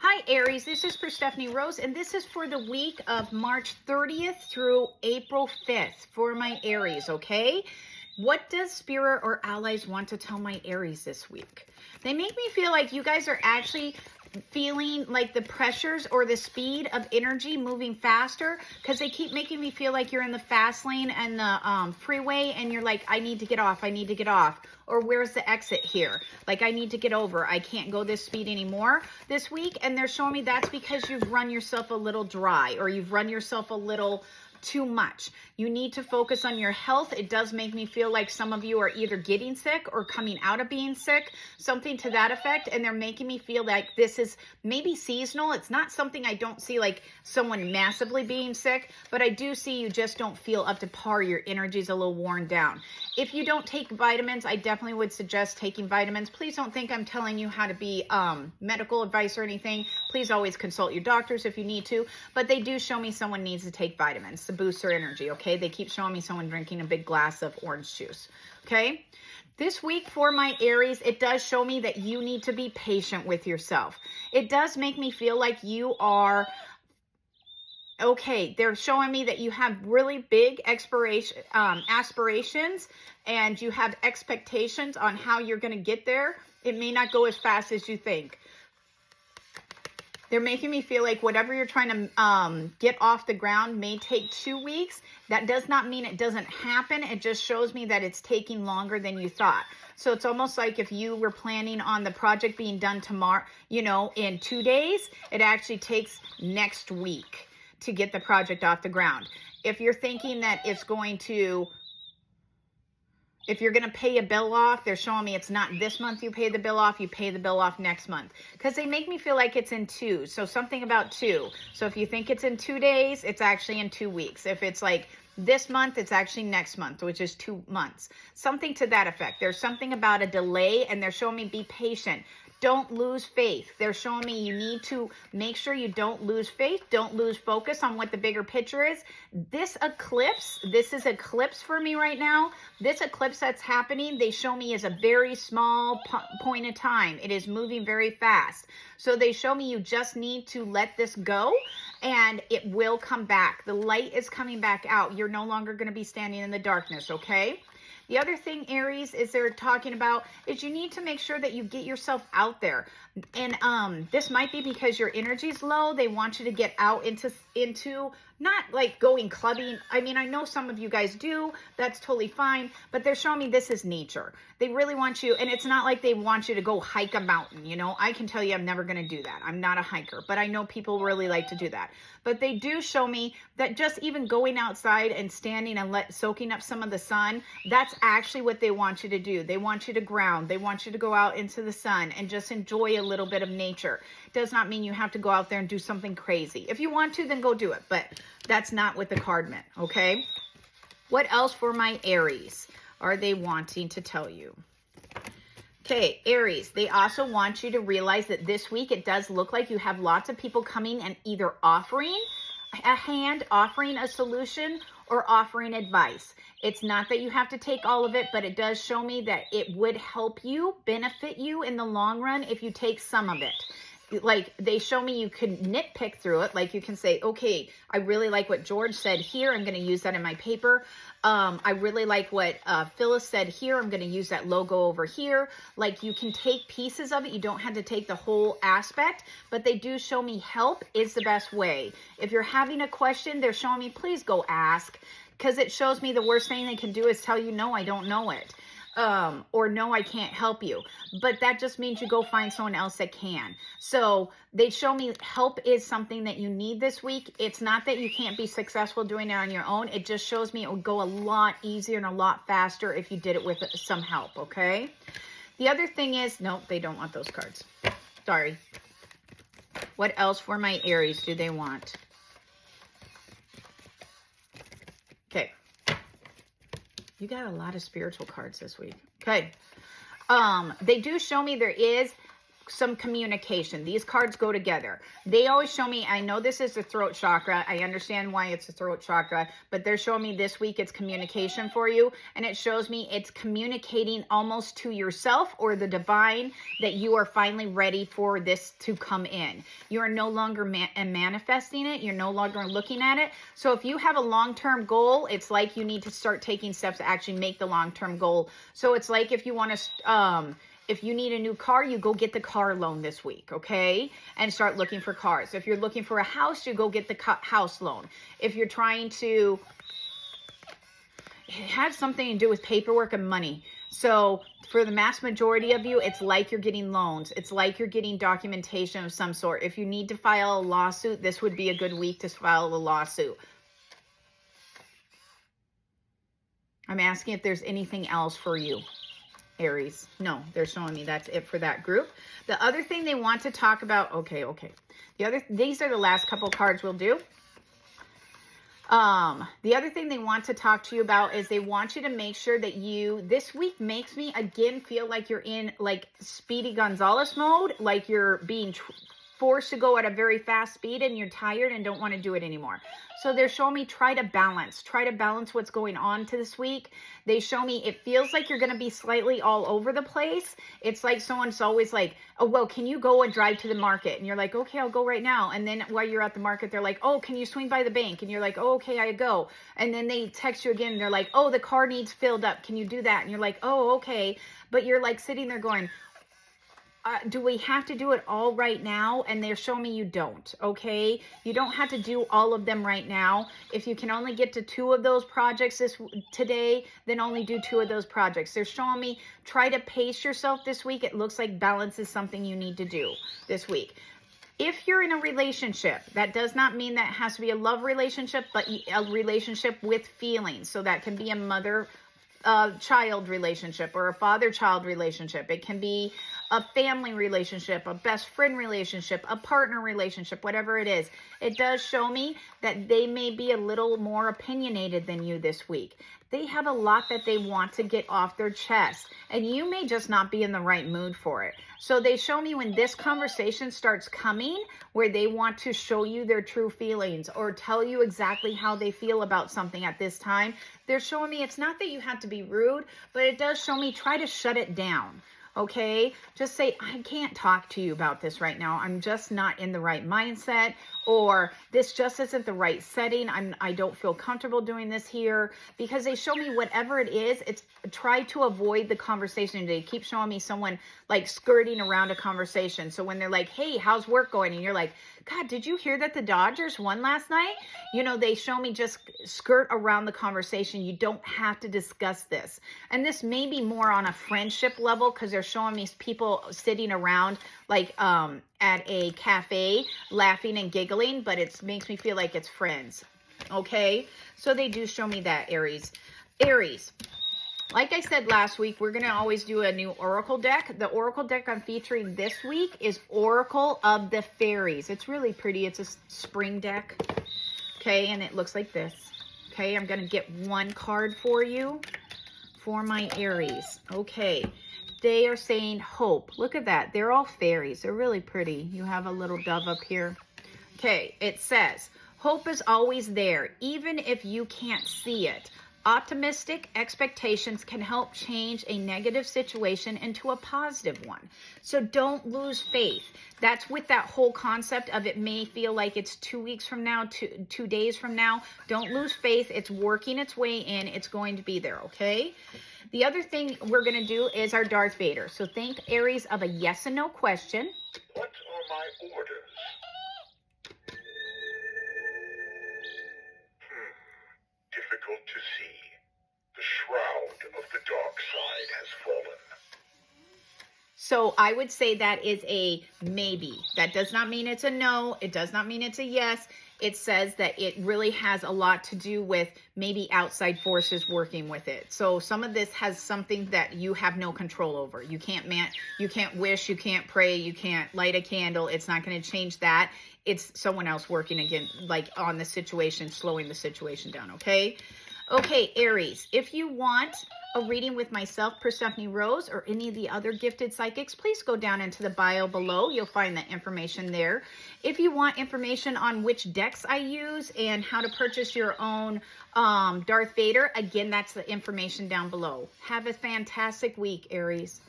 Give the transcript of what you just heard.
Hi Aries, this is Perstephane Rose, and this is for the week of March 30th through April 5th for my Aries, okay? What does Spirit or allies want to tell my Aries this week? They make me feel like you guys are actually feeling like the pressures or the speed of energy moving faster, because they keep making me feel like you're in the fast lane and the freeway and you're like, I need to get off, or where's the exit here? Like, I need to get over, I can't go this speed anymore this week. And they're showing me that's because you've run yourself a little dry, or you've run yourself a little too much. You need to focus on your health. It does make me feel like some of you are either getting sick or coming out of being sick, something to that effect. And they're making me feel like this is maybe seasonal. It's not something I don't see like someone massively being sick, but I do see you just don't feel up to par. Your energy's a little worn down. If you don't take vitamins, I definitely would suggest taking vitamins. Please don't think I'm telling you how to be medical advice or anything. Please always consult your doctors if you need to, but they do show me someone needs to take vitamins to boost their energy, okay? They keep showing me someone drinking a big glass of orange juice, okay? This week for my Aries, it does show me that you need to be patient with yourself. It does make me feel like you are, okay, they're showing me that you have really big aspirations, and you have expectations on how you're going to get there. It may not go as fast as you think. They're making me feel like whatever you're trying to get off the ground may take 2 weeks. That does not mean it doesn't happen. It just shows me that it's taking longer than you thought. So it's almost like if you were planning on the project being done tomorrow, you know, in 2 days, it actually takes next week to get the project off the ground. If you're thinking that it's going to, if you're going to pay a bill off, they're showing me it's not this month you pay the bill off, you pay the bill off next month. Because they make me feel like it's in 2. So something about 2. So if you think it's in 2 days, it's actually in 2 weeks. If it's like this month, it's actually next month, which is 2 months. Something to that effect. There's something about a delay, and they're showing me be patient. Don't lose faith. They're showing me you need to make sure you don't lose faith. Don't lose focus on what the bigger picture is. This eclipse, this is eclipse for me right now. This eclipse that's happening, they show me is a very small point in time. It is moving very fast. So they show me you just need to let this go, and it will come back. The light is coming back out. You're no longer going to be standing in the darkness, okay? The other thing, Aries, is they're talking about is you need to make sure that you get yourself out there. And this might be because your energy's low. They want you to get out into not like going clubbing. I mean, I know some of you guys do. That's totally fine. But they're showing me this is nature. They really want you, and it's not like they want you to go hike a mountain. You know, I can tell you I'm never going to do that. I'm not a hiker, but I know people really like to do that. But they do show me that just even going outside and standing and soaking up some of the sun, that's actually what they want you to do. They want you to ground. They want you to go out into the sun and just enjoy a little bit of nature. It does not mean you have to go out there and do something crazy. If you want to, then go do it. But that's not what the card meant, okay? What else for my Aries are they wanting to tell you? Okay, Aries, they also want you to realize that this week it does look like you have lots of people coming and either offering a hand, offering a solution, or offering advice. It's not that you have to take all of it, but it does show me that it would help you, benefit you in the long run if you take some of it. Like, they show me you could nitpick through it. Like, you can say, okay, I really like what George said here. I'm going to use that in my paper. I really like what Phyllis said here. I'm going to use that logo over here. Like, you can take pieces of it. You don't have to take the whole aspect, but they do show me help is the best way. If you're having a question, they're showing me, please go ask, because it shows me the worst thing they can do is tell you, no, I don't know it. Or no, I can't help you. But that just means you go find someone else that can. So they show me help is something that you need this week. It's not that you can't be successful doing it on your own. It just shows me it would go a lot easier and a lot faster if you did it with some help, okay? The other thing is, nope, they don't want those cards. Sorry. What else for my Aries do they want? Okay. You got a lot of spiritual cards this week. Okay. They do show me there is some communication. These cards go together. They always show me, I know this is the throat chakra. I understand why it's the throat chakra, but they're showing me this week it's communication for you. And it shows me it's communicating almost to yourself or the divine that you are finally ready for this to come in. You are no longer manifesting it. You're no longer looking at it. So if you have a long-term goal, it's like you need to start taking steps to actually make the long-term goal. So it's like if you want to, if you need a new car, you go get the car loan this week, okay? And start looking for cars. If you're looking for a house, you go get the house loan. If you're trying to, it has something to do with paperwork and money. So for the mass majority of you, it's like you're getting loans. It's like you're getting documentation of some sort. If you need to file a lawsuit, this would be a good week to file a lawsuit. I'm asking if there's anything else for you, Aries. No, they're showing me that's it for that group. The other thing they want to talk about, okay. These are the last couple cards we'll do. The other thing they want to talk to you about is they want you to make sure that this week makes me again feel like you're in like Speedy Gonzalez mode, like you're being forced to go at a very fast speed and you're tired and don't want to do it anymore. So they're showing me try to balance what's going on to this week. They show me it feels like you're going to be slightly all over the place. It's like someone's always like, oh, well, can you go and drive to the market? And you're like, okay, I'll go right now. And then while you're at the market, they're like, oh, can you swing by the bank? And you're like, oh, okay, I go. And then they text you again. And they're like, oh, the car needs filled up. Can you do that? And you're like, oh, okay. But you're like sitting there going, do we have to do it all right now? And they're showing me you don't, okay? You don't have to do all of them right now. If you can only get to 2 of those projects today, then only do 2 of those projects. They're showing me try to pace yourself this week. It looks like balance is something you need to do this week. If you're in a relationship, that does not mean that it has to be a love relationship, but a relationship with feelings. So that can be a mother-child relationship or a father-child relationship. It can be a family relationship, a best friend relationship, a partner relationship, whatever it is. It does show me that they may be a little more opinionated than you this week. They have a lot that they want to get off their chest, and you may just not be in the right mood for it. So they show me when this conversation starts coming, where they want to show you their true feelings or tell you exactly how they feel about something at this time, they're showing me it's not that you have to be rude, but it does show me try to shut it down. Okay, just say, I can't talk to you about this right now. I'm just not in the right mindset, or this just isn't the right setting. I don't feel comfortable doing this here, because they show me whatever it is, it's try to avoid the conversation. They keep showing me someone like skirting around a conversation. So when they're like, hey, how's work going? And you're like, God, did you hear that the Dodgers won last night? You know, they show me just skirt around the conversation. You don't have to discuss this. And this may be more on a friendship level, because they're showing me people sitting around like at a cafe laughing and giggling, but it makes me feel like it's friends. Okay, so they do show me that, Aries. Like I said last week, we're going to always do a new Oracle deck. The Oracle deck I'm featuring this week is Oracle of the Fairies. It's really pretty. It's a spring deck. Okay, and it looks like this. Okay, I'm going to get 1 card for you for my Aries. Okay, they are saying hope. Look at that. They're all fairies. They're really pretty. You have a little dove up here. Okay, it says, hope is always there, even if you can't see it. Optimistic expectations can help change a negative situation into a positive one. So don't lose faith. That's with that whole concept of it may feel like it's 2 weeks from now, 2 days from now. Don't lose faith. It's working its way in. It's going to be there, okay? The other thing we're going to do is our Darth Vader. So think, Aries, of a yes and no question. What are my orders? Difficult to see. The shroud of the dark side has fallen. So I would say that is a maybe. That does not mean it's a no. It does not mean it's a yes. It says that it really has a lot to do with maybe outside forces working with it. So some of this has something that you have no control over. You can't wish, you can't pray, you can't light a candle. It's not going to change that. It's someone else working again, like on the situation, slowing the situation down, okay? Okay, Aries, if you want a reading with myself, Perstephane Rose, or any of the other gifted psychics, please go down into the bio below. You'll find that information there. If you want information on which decks I use and how to purchase your own Darth Vader, again, that's the information down below. Have a fantastic week, Aries.